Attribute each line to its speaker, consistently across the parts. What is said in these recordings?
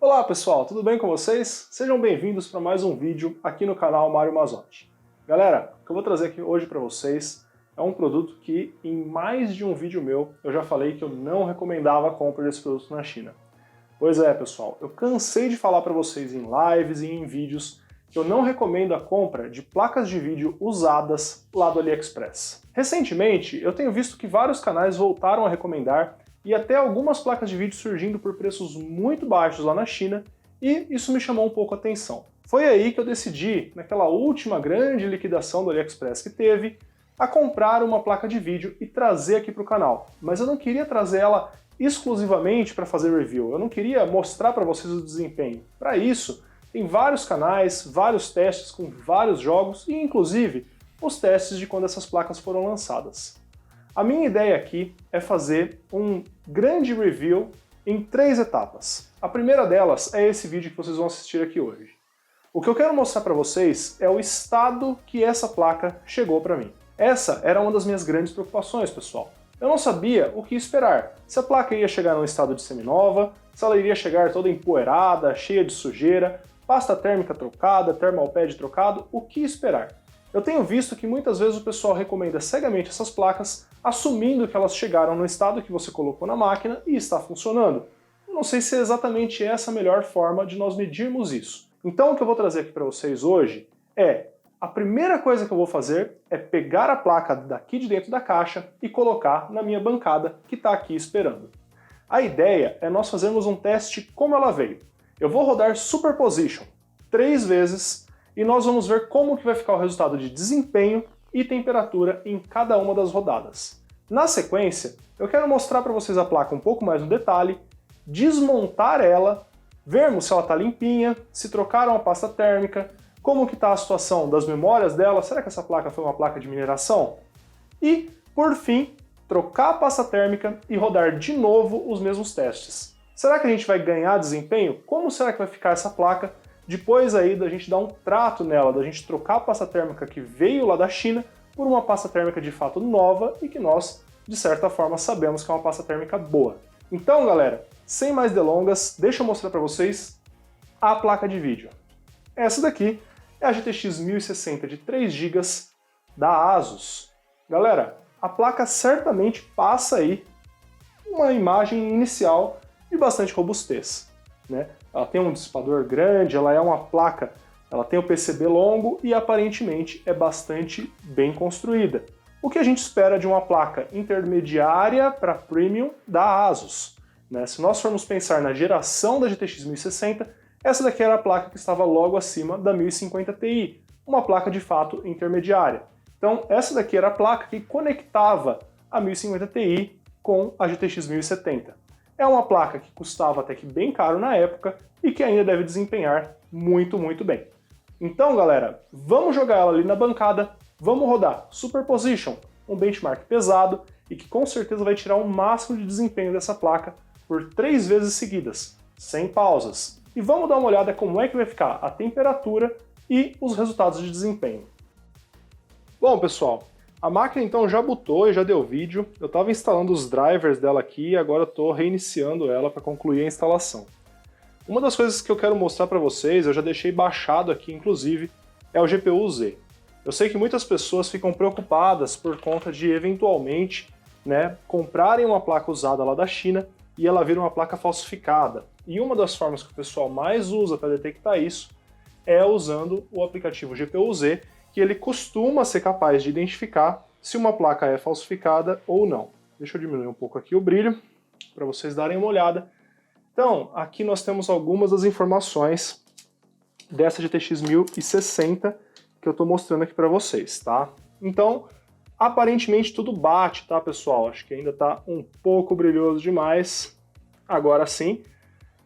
Speaker 1: Olá pessoal, tudo bem com vocês? Sejam bem-vindos para mais um vídeo aqui no canal Mário Mazotti. Galera, o que eu vou trazer aqui hoje para vocês é um produto que em mais de um vídeo meu eu já falei que eu não recomendava a compra desse produto na China. Pois é pessoal, eu cansei de falar para vocês em lives e em vídeos que eu não recomendo a compra de placas de vídeo usadas lá do AliExpress. Recentemente eu tenho visto que vários canais voltaram a recomendar e até algumas placas de vídeo surgindo por preços muito baixos lá na China, e isso me chamou um pouco a atenção. Foi aí que eu decidi, naquela última grande liquidação do AliExpress que teve, a comprar uma placa de vídeo e trazer aqui para o canal. Mas eu não queria trazer ela exclusivamente para fazer review, eu não queria mostrar para vocês o desempenho. Para isso, tem vários canais, vários testes com vários jogos e inclusive os testes de quando essas placas foram lançadas. A minha ideia aqui é fazer um grande review em 3 etapas. A primeira delas é esse vídeo que vocês vão assistir aqui hoje. O que eu quero mostrar para vocês é o estado que essa placa chegou para mim. Essa era uma das minhas grandes preocupações, pessoal. Eu não sabia o que esperar. Se a placa iria chegar num estado de seminova, se ela iria chegar toda empoeirada, cheia de sujeira, pasta térmica trocada, thermal pad trocado, o que esperar? Eu tenho visto que muitas vezes o pessoal recomenda cegamente essas placas, assumindo que elas chegaram no estado que você colocou na máquina e está funcionando. Não sei se é exatamente essa a melhor forma de nós medirmos isso. Então o que eu vou trazer aqui para vocês hoje é, a primeira coisa que eu vou fazer é pegar a placa daqui de dentro da caixa e colocar na minha bancada que está aqui esperando. A ideia é nós fazermos um teste como ela veio. Eu vou rodar Superposition 3 vezes e nós vamos ver como que vai ficar o resultado de desempenho e temperatura em cada uma das rodadas. Na sequência, eu quero mostrar para vocês a placa um pouco mais no detalhe, desmontar ela, vermos se ela está limpinha, se trocaram a pasta térmica, como que está a situação das memórias dela, será que essa placa foi uma placa de mineração? E, por fim, trocar a pasta térmica e rodar de novo os mesmos testes. Será que a gente vai ganhar desempenho? Como será que vai ficar essa placa? Depois aí da gente dar um trato nela, da gente trocar a pasta térmica que veio lá da China por uma pasta térmica de fato nova e que nós, de certa forma, sabemos que é uma pasta térmica boa. Então, galera, sem mais delongas, deixa eu mostrar para vocês a placa de vídeo. Essa daqui é a GTX 1060 de 3 GB da ASUS. Galera, a placa certamente passa aí uma imagem inicial de bastante robustez, né? Ela tem um dissipador grande, ela é uma placa, ela tem o PCB longo e aparentemente é bastante bem construída. O que a gente espera de uma placa intermediária para premium da ASUS, né? Se nós formos pensar na geração da GTX 1060, essa daqui era a placa que estava logo acima da 1050 Ti, uma placa de fato intermediária. Então essa daqui era a placa que conectava a 1050 Ti com a GTX 1070. É uma placa que custava até que bem caro na época e que ainda deve desempenhar muito, muito bem. Então, galera, vamos jogar ela ali na bancada, vamos rodar Superposition, um benchmark pesado e que com certeza vai tirar o máximo de desempenho dessa placa por 3 vezes seguidas, sem pausas. E vamos dar uma olhada como é que vai ficar a temperatura e os resultados de desempenho. Bom, pessoal, a máquina então já bootou e já deu vídeo. Eu estava instalando os drivers dela aqui e agora estou reiniciando ela para concluir a instalação. Uma das coisas que eu quero mostrar para vocês, eu já deixei baixado aqui inclusive, é o GPU-Z. Eu sei que muitas pessoas ficam preocupadas por conta de eventualmente, né, comprarem uma placa usada lá da China e ela vir uma placa falsificada. E uma das formas que o pessoal mais usa para detectar isso é usando o aplicativo GPU-Z, que ele costuma ser capaz de identificar se uma placa é falsificada ou não. Deixa eu diminuir um pouco aqui o brilho, para vocês darem uma olhada. Então, aqui nós temos algumas das informações dessa GTX 1060 que eu estou mostrando aqui para vocês, tá? Então, aparentemente tudo bate, tá, pessoal? Acho que ainda está um pouco brilhoso demais. Agora sim,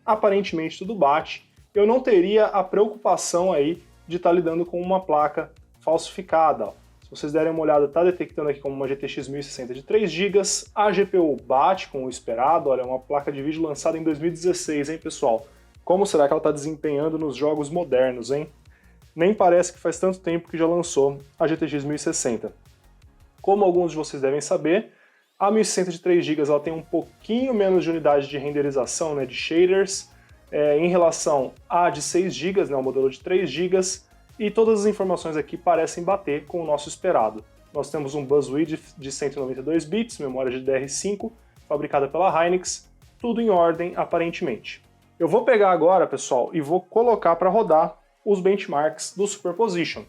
Speaker 1: aparentemente tudo bate. Eu não teria a preocupação aí de estar lidando com uma placa falsificada. Se vocês derem uma olhada, está detectando aqui como uma GTX 1060 de 3 GB, a GPU bate com o esperado, olha, é uma placa de vídeo lançada em 2016, hein, pessoal? Como será que ela está desempenhando nos jogos modernos, hein? Nem parece que faz tanto tempo que já lançou a GTX 1060. Como alguns de vocês devem saber, a 1060 de 3 GB ela tem um pouquinho menos de unidade de renderização, né, de shaders, em relação à de 6 GB, né, o modelo de 3 GB, e todas as informações aqui parecem bater com o nosso esperado. Nós temos um bus width de 192 bits, memória GDDR5, fabricada pela Hynix, tudo em ordem aparentemente. Eu vou pegar agora, pessoal, e vou colocar para rodar os benchmarks do Superposition.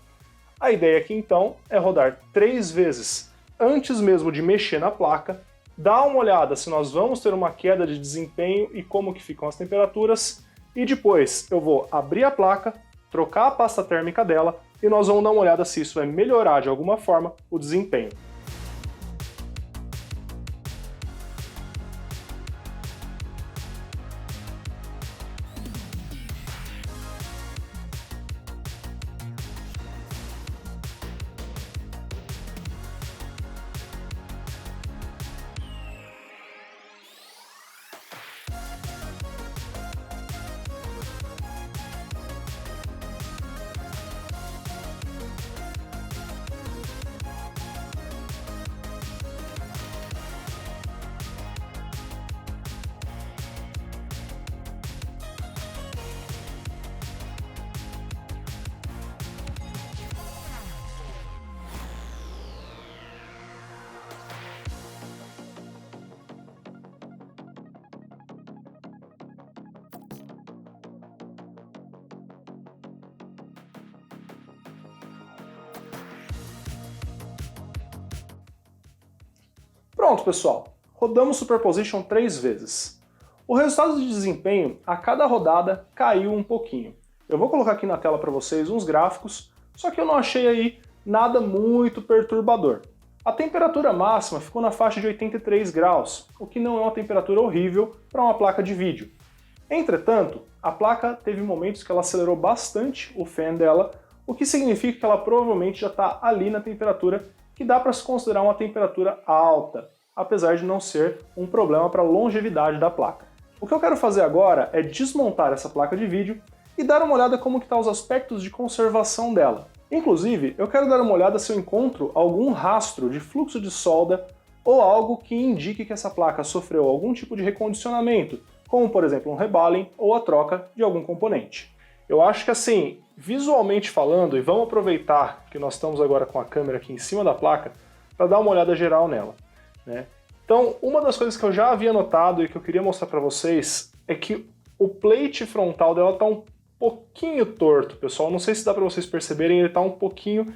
Speaker 1: A ideia aqui então é rodar 3 vezes antes mesmo de mexer na placa, dar uma olhada se nós vamos ter uma queda de desempenho e como que ficam as temperaturas, e depois eu vou abrir a placa, trocar a pasta térmica dela e nós vamos dar uma olhada se isso vai melhorar de alguma forma o desempenho. Pronto, pessoal, rodamos Superposition 3 vezes. O resultado de desempenho a cada rodada caiu um pouquinho. Eu vou colocar aqui na tela para vocês uns gráficos, só que eu não achei aí nada muito perturbador. A temperatura máxima ficou na faixa de 83 graus, o que não é uma temperatura horrível para uma placa de vídeo. Entretanto, a placa teve momentos que ela acelerou bastante o fan dela, o que significa que ela provavelmente já está ali na temperatura que dá para se considerar uma temperatura alta, apesar de não ser um problema para a longevidade da placa. O que eu quero fazer agora é desmontar essa placa de vídeo e dar uma olhada como que estão os aspectos de conservação dela. Inclusive, eu quero dar uma olhada se eu encontro algum rastro de fluxo de solda ou algo que indique que essa placa sofreu algum tipo de recondicionamento, como por exemplo um reballing ou a troca de algum componente. Eu acho que assim, visualmente falando, e vamos aproveitar que nós estamos agora com a câmera aqui em cima da placa para dar uma olhada geral nela, né? Então, uma das coisas que eu já havia notado e que eu queria mostrar para vocês é que o plate frontal dela está um pouquinho torto, pessoal. Não sei se dá para vocês perceberem, ele está um pouquinho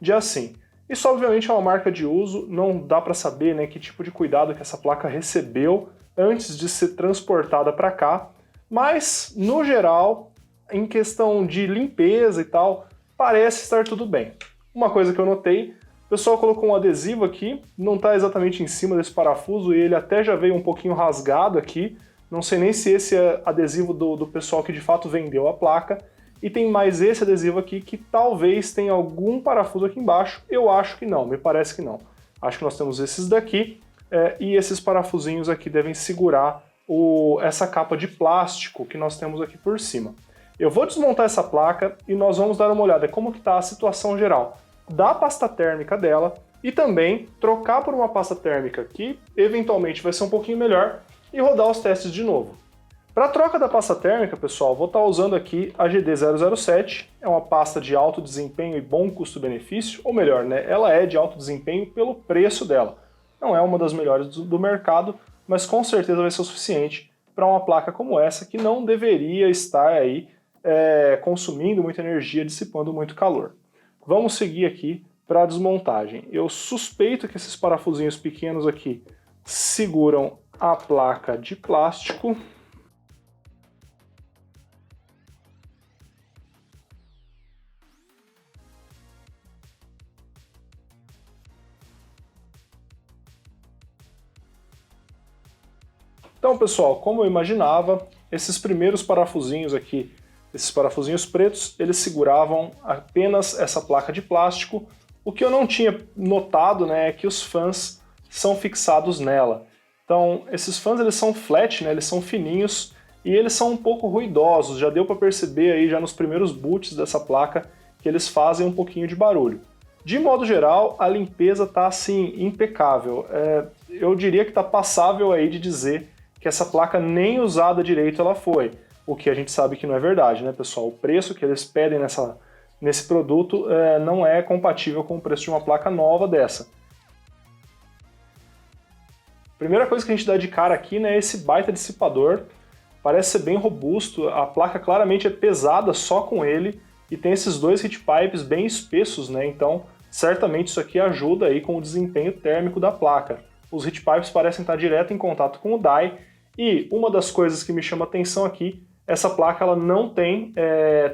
Speaker 1: de assim. Isso obviamente é uma marca de uso, não dá para saber, né, que tipo de cuidado que essa placa recebeu antes de ser transportada para cá, mas no geral, em questão de limpeza e tal, parece estar tudo bem. Uma coisa que eu notei, o pessoal colocou um adesivo aqui, não está exatamente em cima desse parafuso e ele até já veio um pouquinho rasgado aqui, não sei nem se esse é adesivo do pessoal que de fato vendeu a placa, e tem mais esse adesivo aqui que talvez tenha algum parafuso aqui embaixo, eu acho que não, me parece que não. Acho que nós temos esses daqui, e esses parafusinhos aqui devem segurar essa capa de plástico que nós temos aqui por cima. Eu vou desmontar essa placa e nós vamos dar uma olhada como que está a situação geral da pasta térmica dela e também trocar por uma pasta térmica que eventualmente vai ser um pouquinho melhor e rodar os testes de novo. Para a troca da pasta térmica, pessoal, vou estar usando aqui a GD007, é uma pasta de alto desempenho e bom custo-benefício, ou melhor, né, ela é de alto desempenho pelo preço dela. Não é uma das melhores do mercado, mas com certeza vai ser o suficiente para uma placa como essa que não deveria estar aí consumindo muita energia, dissipando muito calor. Vamos seguir aqui para a desmontagem. Eu suspeito que esses parafusinhos pequenos aqui seguram a placa de plástico. Então, pessoal, como eu imaginava, esses primeiros parafusinhos aqui, esses parafusinhos pretos, eles seguravam apenas essa placa de plástico. O que eu não tinha notado, né, é que os fãs são fixados nela. Então, esses fãs eles são flat, né, eles são fininhos e eles são um pouco ruidosos. Já deu para perceber aí já nos primeiros boots dessa placa que eles fazem um pouquinho de barulho. De modo geral, a limpeza está assim impecável. Eu diria que está passável aí de dizer que essa placa nem usada direito ela foi. o que a gente sabe que não é verdade, né, pessoal? O preço que eles pedem nesse produto não é compatível com o preço de uma placa nova dessa. Primeira coisa que a gente dá de cara aqui, né, é esse baita dissipador. Parece ser bem robusto, a placa claramente é pesada só com ele e tem esses dois heat pipes bem espessos, né? Então certamente isso aqui ajuda aí com o desempenho térmico da placa. Os heat pipes parecem estar direto em contato com o die e uma das coisas que me chama a atenção aqui, essa placa ela não tem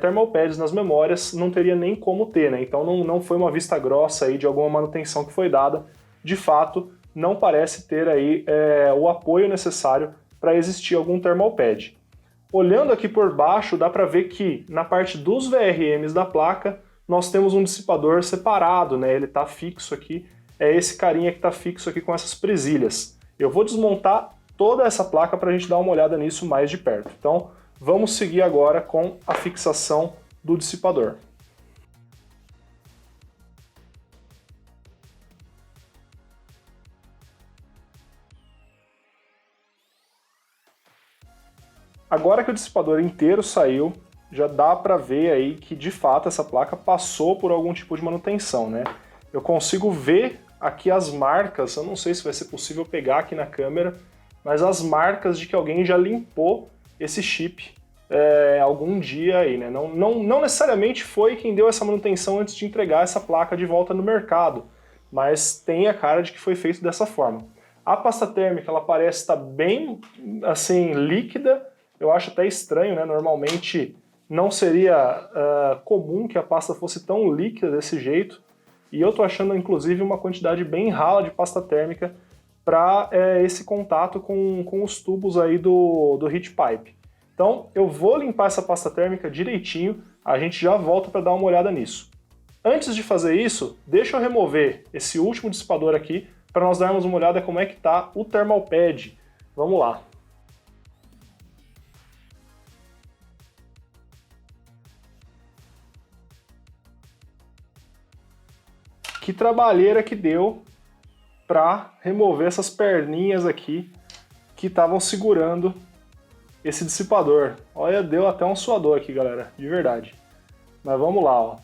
Speaker 1: thermal pads nas memórias, não teria nem como ter, né? Então não foi uma vista grossa aí de alguma manutenção que foi dada. De fato, não parece ter aí o apoio necessário para existir algum thermal pad. Olhando aqui por baixo, dá para ver que na parte dos VRMs da placa, nós temos um dissipador separado, né? Ele está fixo aqui, é esse carinha que está fixo aqui com essas presilhas. Eu vou desmontar toda essa placa para a gente dar uma olhada nisso mais de perto. Então, vamos seguir agora com a fixação do dissipador. Agora que o dissipador inteiro saiu, já dá para ver aí que de fato essa placa passou por algum tipo de manutenção, né? Eu consigo ver aqui as marcas, eu não sei se vai ser possível pegar aqui na câmera, mas as marcas de que alguém já limpou esse chip algum dia aí, né? Não necessariamente foi quem deu essa manutenção antes de entregar essa placa de volta no mercado, mas tem a cara de que foi feito dessa forma. A pasta térmica, ela parece estar bem, assim, líquida. Eu acho até estranho, né? Normalmente não seria comum que a pasta fosse tão líquida desse jeito. E eu tô achando, inclusive, uma quantidade bem rala de pasta térmica para esse contato com os tubos aí do heat pipe. Então, eu vou limpar essa pasta térmica direitinho, a gente já volta para dar uma olhada nisso. Antes de fazer isso, deixa eu remover esse último dissipador aqui para nós darmos uma olhada como é que está o thermal pad. Vamos lá. Que trabalheira que deu para remover essas perninhas aqui que estavam segurando esse dissipador. Olha, deu até um suador aqui, galera, de verdade. Mas vamos lá, ó.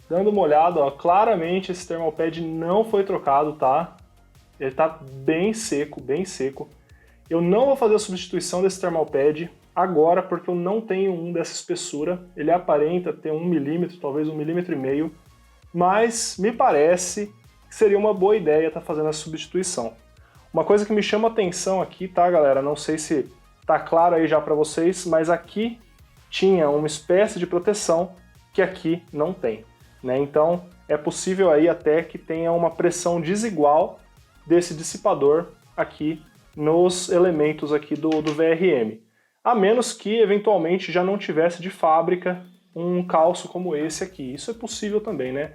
Speaker 1: Dando uma olhada, ó, claramente esse thermal pad não foi trocado, tá? Ele tá bem seco, bem seco. Eu não vou fazer a substituição desse thermal pad agora porque eu não tenho um dessa espessura. Ele aparenta ter 1 milímetro, talvez 1,5 milímetro. Mas me parece que seria uma boa ideia estar fazendo essa substituição. Uma coisa que me chama a atenção aqui, tá, galera? Não sei se tá claro aí já para vocês, mas aqui tinha uma espécie de proteção que aqui não tem, né? Então é possível aí até que tenha uma pressão desigual desse dissipador aqui nos elementos aqui do VRM. A menos que eventualmente já não tivesse de fábrica um calço como esse aqui. Isso é possível também, né?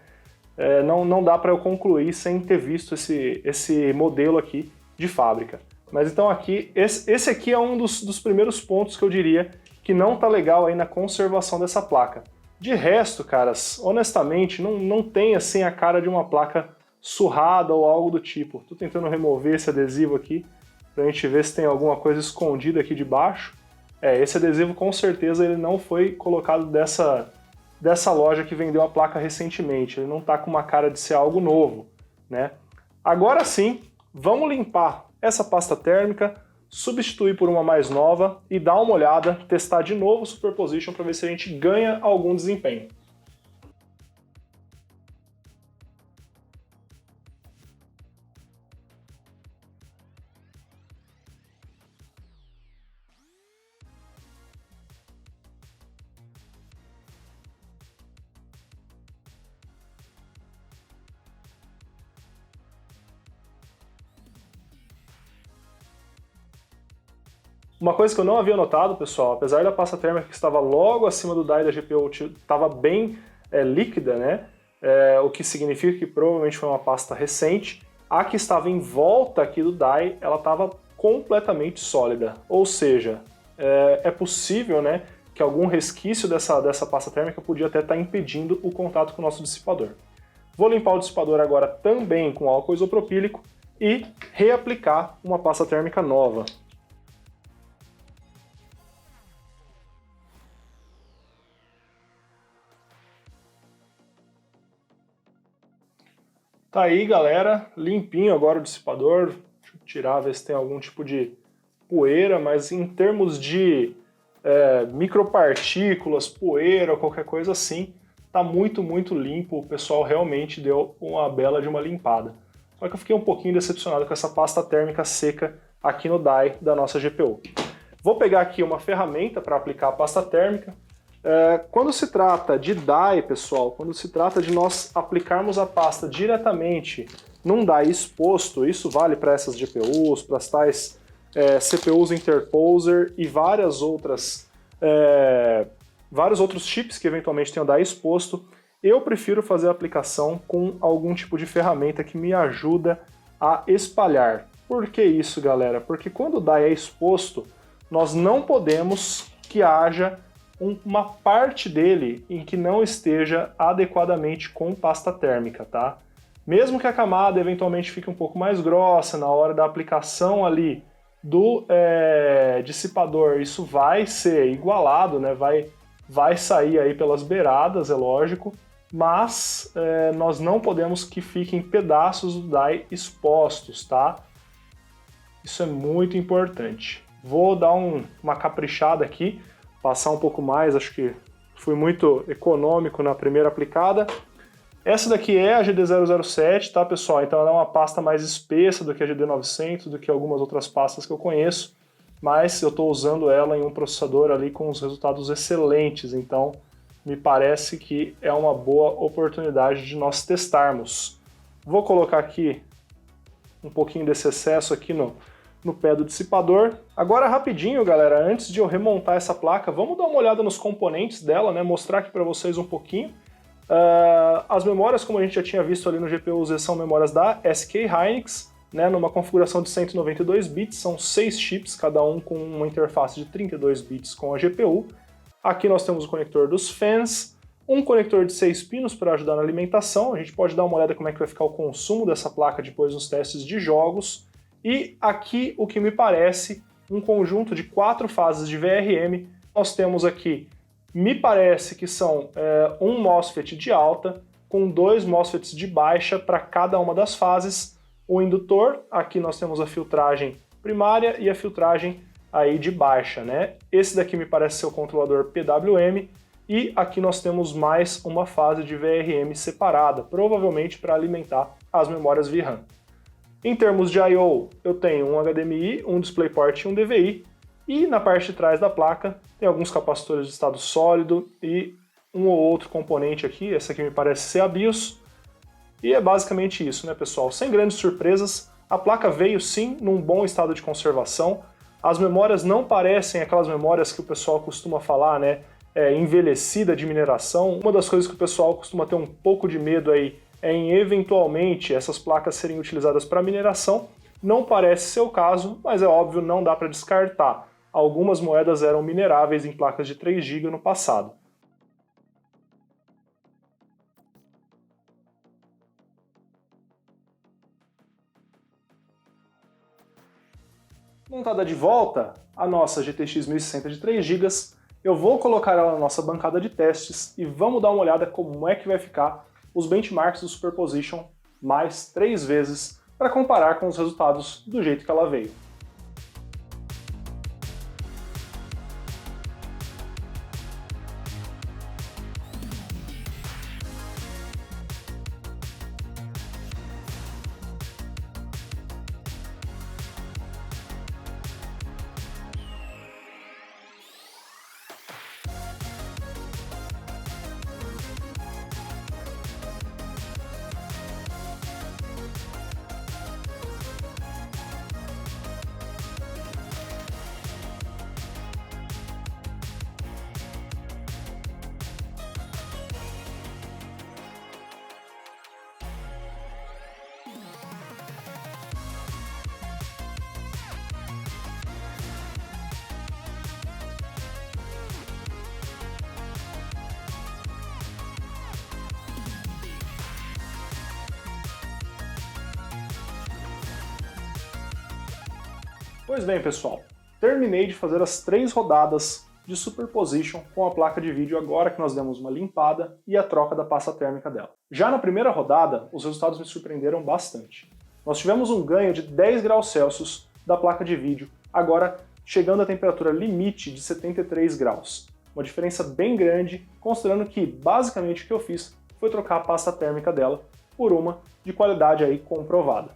Speaker 1: Não dá para eu concluir sem ter visto esse modelo aqui de fábrica. Mas então aqui, esse aqui é um dos primeiros pontos que eu diria que não tá legal aí na conservação dessa placa. De resto, caras, honestamente, não tem assim a cara de uma placa surrada ou algo do tipo. Tô tentando remover esse adesivo aqui pra gente ver se tem alguma coisa escondida aqui debaixo. Esse adesivo com certeza ele não foi colocado dessa loja que vendeu a placa recentemente. Ele não tá com uma cara de ser algo novo, né? Agora sim, vamos limpar essa pasta térmica, substituir por uma mais nova e dar uma olhada, testar de novo o Superposition para ver se a gente ganha algum desempenho. Uma coisa que eu não havia notado, pessoal, apesar da pasta térmica que estava logo acima do die da GPU estava bem líquida, né? O que significa que provavelmente foi uma pasta recente. A que estava em volta aqui do die, ela estava completamente sólida. Ou seja, é possível, né, que algum resquício dessa pasta térmica podia até estar impedindo o contato com o nosso dissipador. Vou limpar o dissipador agora também com álcool isopropílico e reaplicar uma pasta térmica nova. Tá aí, galera, limpinho agora o dissipador. Deixa eu tirar, ver se tem algum tipo de poeira, mas em termos de micropartículas, poeira, qualquer coisa assim, tá muito, muito limpo. O pessoal realmente deu uma bela de uma limpada. Só que eu fiquei um pouquinho decepcionado com essa pasta térmica seca aqui no die da nossa GPU. Vou pegar aqui uma ferramenta para aplicar a pasta térmica. Quando se trata de die, pessoal, quando se trata de nós aplicarmos a pasta diretamente num die exposto, isso vale para essas GPUs, para as tais CPUs interposer e vários outros chips que eventualmente tenham die exposto, eu prefiro fazer a aplicação com algum tipo de ferramenta que me ajuda a espalhar. Por que isso, galera? Porque quando o die é exposto, nós não podemos que haja uma parte dele em que não esteja adequadamente com pasta térmica, tá? Mesmo que a camada eventualmente fique um pouco mais grossa na hora da aplicação ali do dissipador, isso vai ser igualado, né? Vai sair aí pelas beiradas, é lógico, mas nós não podemos que fiquem pedaços do die expostos, tá? Isso é muito importante. Vou dar uma caprichada aqui, passar um pouco mais, acho que fui muito econômico na primeira aplicada. Essa daqui é a GD007, tá, pessoal? Então ela é uma pasta mais espessa do que a GD900, do que algumas outras pastas que eu conheço, mas eu estou usando ela em um processador ali com os resultados excelentes, então me parece que é uma boa oportunidade de nós testarmos. Vou colocar aqui um pouquinho desse excesso aqui no pé do dissipador. Agora rapidinho, galera, antes de eu remontar essa placa, vamos dar uma olhada nos componentes dela, né? Mostrar aqui para vocês um pouquinho. As memórias, como a gente já tinha visto ali no GPU Z, são memórias da SK Hynix, né? Numa configuração de 192 bits, são 6 chips, cada um com uma interface de 32 bits com a GPU. Aqui nós temos o conector dos fans, um conector de 6 pinos para ajudar na alimentação. A gente pode dar uma olhada como é que vai ficar o consumo dessa placa depois nos testes de jogos. E aqui o que me parece um conjunto de 4 fases de VRM. Nós temos aqui, me parece que são um MOSFET de alta com 2 MOSFETs de baixa para cada uma das fases. O indutor, aqui nós temos a filtragem primária e a filtragem aí de baixa, né? Esse daqui me parece ser o controlador PWM e aqui nós temos mais uma fase de VRM separada, provavelmente para alimentar as memórias VRAM. Em termos de I/O, eu tenho um HDMI, um DisplayPort e um DVI, e na parte de trás da placa tem alguns capacitores de estado sólido e um ou outro componente aqui, esse aqui me parece ser a BIOS, e é basicamente isso, né, pessoal? Sem grandes surpresas, a placa veio sim num bom estado de conservação, as memórias não parecem aquelas memórias que o pessoal costuma falar, né, envelhecida de mineração. Uma das coisas que o pessoal costuma ter um pouco de medo aí em eventualmente essas placas serem utilizadas para mineração. Não parece ser o caso, mas é óbvio, não dá para descartar. Algumas moedas eram mineráveis em placas de 3 GB no passado. Montada de volta a nossa GTX 1060 de 3 GB, eu vou colocar ela na nossa bancada de testes e vamos dar uma olhada como é que vai ficar os benchmarks do Superposition mais 3 vezes para comparar com os resultados do jeito que ela veio. Pois bem, pessoal, terminei de fazer as 3 rodadas de superposition com a placa de vídeo agora que nós demos uma limpada e a troca da pasta térmica dela. Já na primeira rodada, os resultados me surpreenderam bastante. Nós tivemos um ganho de 10 graus Celsius da placa de vídeo, agora chegando à temperatura limite de 73 graus. Uma diferença bem grande, considerando que basicamente o que eu fiz foi trocar a pasta térmica dela por uma de qualidade aí comprovada.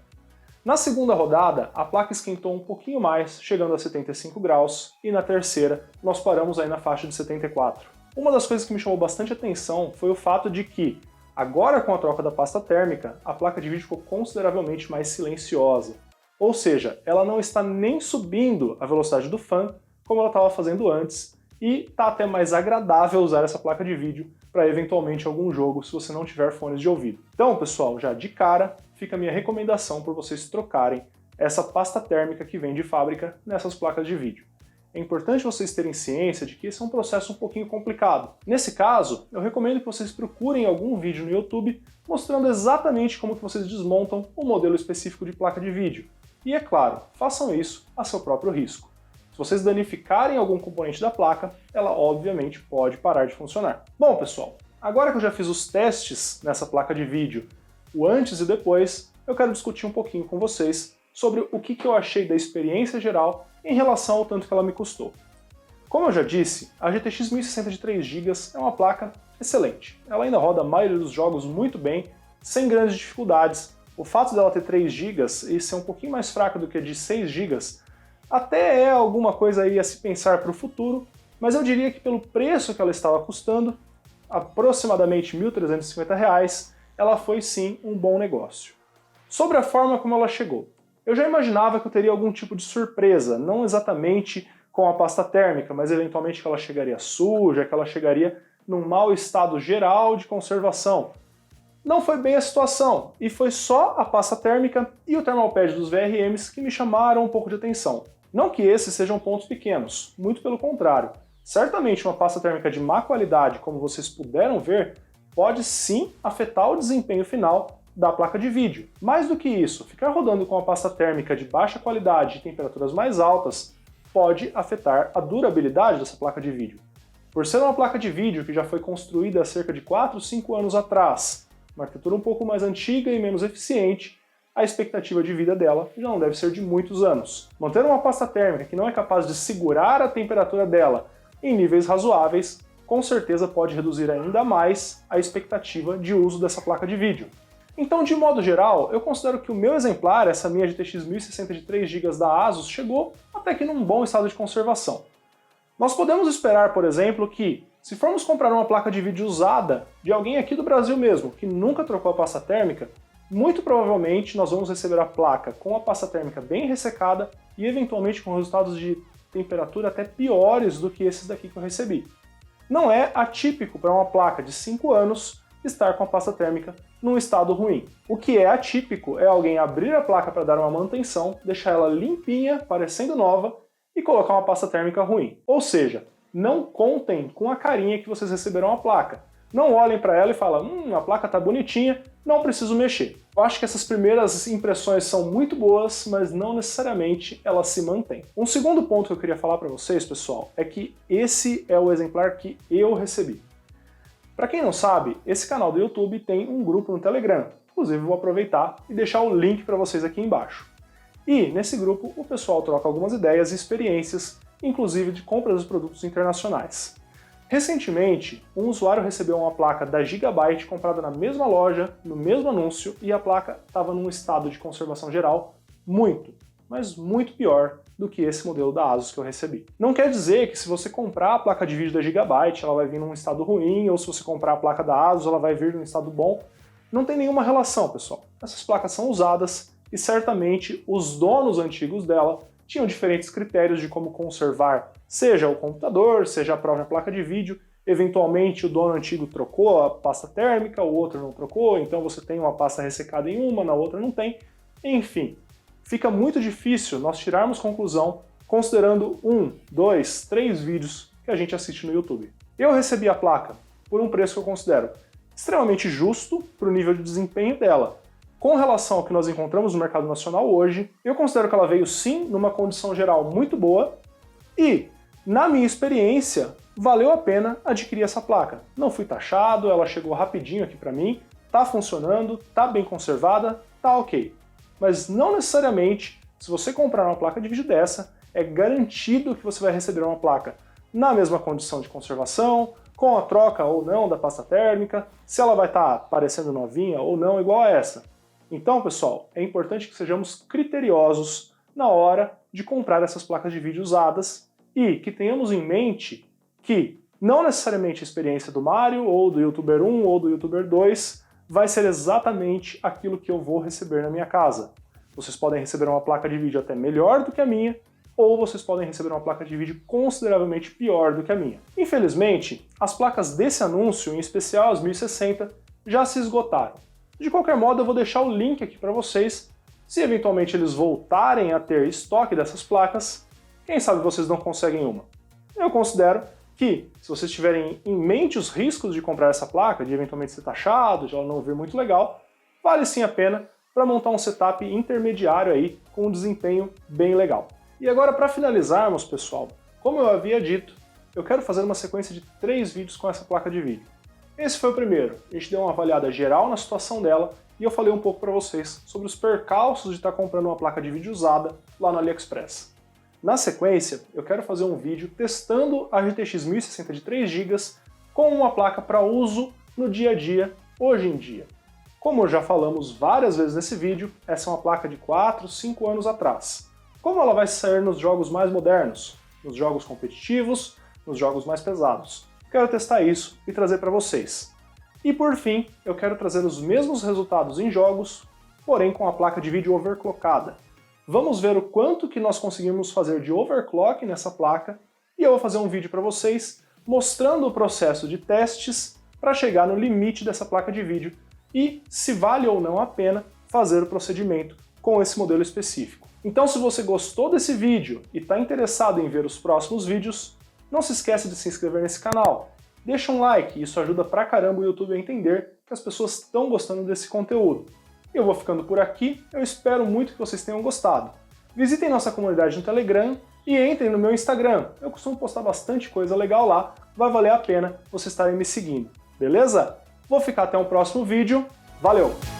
Speaker 1: Na segunda rodada, a placa esquentou um pouquinho mais, chegando a 75 graus, e na terceira, nós paramos aí na faixa de 74. Uma das coisas que me chamou bastante atenção foi o fato de que, agora com a troca da pasta térmica, a placa de vídeo ficou consideravelmente mais silenciosa. Ou seja, ela não está nem subindo a velocidade do fan, como ela estava fazendo antes, e está até mais agradável usar essa placa de vídeo para eventualmente algum jogo se você não tiver fones de ouvido. Então, pessoal, já de cara, fica a minha recomendação para vocês trocarem essa pasta térmica que vem de fábrica nessas placas de vídeo. É importante vocês terem ciência de que esse é um processo um pouquinho complicado. Nesse caso, eu recomendo que vocês procurem algum vídeo no YouTube mostrando exatamente como que vocês desmontam o modelo específico de placa de vídeo. E é claro, façam isso a seu próprio risco. Se vocês danificarem algum componente da placa, ela obviamente pode parar de funcionar. Bom, pessoal, agora que eu já fiz os testes nessa placa de vídeo, o antes e depois, eu quero discutir um pouquinho com vocês sobre o que eu achei da experiência geral em relação ao tanto que ela me custou. Como eu já disse, a GTX 1060 de 3 GB é uma placa excelente. Ela ainda roda a maioria dos jogos muito bem, sem grandes dificuldades. O fato dela ter 3 GB e ser um pouquinho mais fraca do que a de 6 GB até é alguma coisa aí a se pensar para o futuro, mas eu diria que pelo preço que ela estava custando, aproximadamente R$ 1.350, ela foi sim um bom negócio. Sobre a forma como ela chegou, eu já imaginava que eu teria algum tipo de surpresa, não exatamente com a pasta térmica, mas eventualmente que ela chegaria suja, que ela chegaria num mau estado geral de conservação. Não foi bem a situação, e foi só a pasta térmica e o thermal pad dos VRMs que me chamaram um pouco de atenção. Não que esses sejam pontos pequenos, muito pelo contrário. Certamente uma pasta térmica de má qualidade, como vocês puderam ver, pode sim afetar o desempenho final da placa de vídeo. Mais do que isso, ficar rodando com a pasta térmica de baixa qualidade e temperaturas mais altas pode afetar a durabilidade dessa placa de vídeo. Por ser uma placa de vídeo que já foi construída há cerca de 4 ou 5 anos atrás, uma arquitetura um pouco mais antiga e menos eficiente, a expectativa de vida dela já não deve ser de muitos anos. Manter uma pasta térmica que não é capaz de segurar a temperatura dela em níveis razoáveis, com certeza pode reduzir ainda mais a expectativa de uso dessa placa de vídeo. Então, de modo geral, eu considero que o meu exemplar, essa minha GTX 1060 de 3 GB da ASUS, chegou até que num bom estado de conservação. Nós podemos esperar, por exemplo, que se formos comprar uma placa de vídeo usada de alguém aqui do Brasil mesmo, que nunca trocou a pasta térmica, muito provavelmente nós vamos receber a placa com a pasta térmica bem ressecada e eventualmente com resultados de temperatura até piores do que esses daqui que eu recebi. Não é atípico para uma placa de 5 anos estar com a pasta térmica num estado ruim. O que é atípico é alguém abrir a placa para dar uma manutenção, deixar ela limpinha, parecendo nova, e colocar uma pasta térmica ruim. Ou seja, não contem com a carinha que vocês receberam a placa. Não olhem para ela e falem, a placa tá bonitinha, não preciso mexer. Eu acho que essas primeiras impressões são muito boas, mas não necessariamente elas se mantêm. Um segundo ponto que eu queria falar para vocês, pessoal, é que esse é o exemplar que eu recebi. Para quem não sabe, esse canal do YouTube tem um grupo no Telegram. Inclusive, vou aproveitar e deixar o link para vocês aqui embaixo. E, nesse grupo, o pessoal troca algumas ideias e experiências, inclusive de compras de produtos internacionais. Recentemente, um usuário recebeu uma placa da Gigabyte comprada na mesma loja, no mesmo anúncio, e a placa estava num estado de conservação geral muito, mas muito pior do que esse modelo da ASUS que eu recebi. Não quer dizer que se você comprar a placa de vídeo da Gigabyte, ela vai vir num estado ruim, ou se você comprar a placa da ASUS, ela vai vir num estado bom. Não tem nenhuma relação, pessoal. Essas placas são usadas e certamente os donos antigos dela tinham diferentes critérios de como conservar, seja o computador, seja a própria placa de vídeo. Eventualmente o dono antigo trocou a pasta térmica, o outro não trocou, então você tem uma pasta ressecada em uma, na outra não tem. Enfim, fica muito difícil nós tirarmos conclusão considerando 1, 2, 3 vídeos que a gente assiste no YouTube. Eu recebi a placa por um preço que eu considero extremamente justo para o nível de desempenho dela. Com relação ao que nós encontramos no mercado nacional hoje, eu considero que ela veio sim numa condição geral muito boa e, Na minha experiência, valeu a pena adquirir essa placa. Não fui taxado, ela chegou rapidinho aqui para mim, tá funcionando, tá bem conservada, tá ok. Mas não necessariamente, se você comprar uma placa de vídeo dessa, é garantido que você vai receber uma placa na mesma condição de conservação, com a troca ou não da pasta térmica, se ela vai estar parecendo novinha ou não, igual a essa. Então, pessoal, é importante que sejamos criteriosos na hora de comprar essas placas de vídeo usadas e que tenhamos em mente que não necessariamente a experiência do Mário, ou do YouTuber 1, ou do YouTuber 2 vai ser exatamente aquilo que eu vou receber na minha casa. Vocês podem receber uma placa de vídeo até melhor do que a minha, ou vocês podem receber uma placa de vídeo consideravelmente pior do que a minha. Infelizmente, as placas desse anúncio, em especial as 1060, já se esgotaram. De qualquer modo, eu vou deixar o link aqui para vocês. Se eventualmente eles voltarem a ter estoque dessas placas, quem sabe vocês não conseguem uma. Eu considero que, se vocês tiverem em mente os riscos de comprar essa placa, de eventualmente ser taxado, de ela não vir muito legal, vale sim a pena para montar um setup intermediário aí com um desempenho bem legal. E agora, para finalizarmos, pessoal, como eu havia dito, eu quero fazer uma sequência de 3 vídeos com essa placa de vídeo. Esse foi o primeiro, a gente deu uma avaliada geral na situação dela e eu falei um pouco para vocês sobre os percalços de estar comprando uma placa de vídeo usada lá no AliExpress. Na sequência, eu quero fazer um vídeo testando a GTX 1060 de 3 GB com uma placa para uso no dia a dia, hoje em dia. Como já falamos várias vezes nesse vídeo, essa é uma placa de 4, 5 anos atrás. Como ela vai sair nos jogos mais modernos, nos jogos competitivos, nos jogos mais pesados? Quero testar isso e trazer para vocês. E por fim, eu quero trazer os mesmos resultados em jogos, porém com a placa de vídeo overclockada. Vamos ver o quanto que nós conseguimos fazer de overclock nessa placa e eu vou fazer um vídeo para vocês mostrando o processo de testes para chegar no limite dessa placa de vídeo e se vale ou não a pena fazer o procedimento com esse modelo específico. Então, se você gostou desse vídeo e está interessado em ver os próximos vídeos, não se esqueça de se inscrever nesse canal. Deixa um like, isso ajuda pra caramba o YouTube a entender que as pessoas estão gostando desse conteúdo. Eu vou ficando por aqui, eu espero muito que vocês tenham gostado. Visitem nossa comunidade no Telegram e entrem no meu Instagram. Eu costumo postar bastante coisa legal lá, vai valer a pena vocês estarem me seguindo, beleza? Vou ficar até o próximo vídeo, valeu!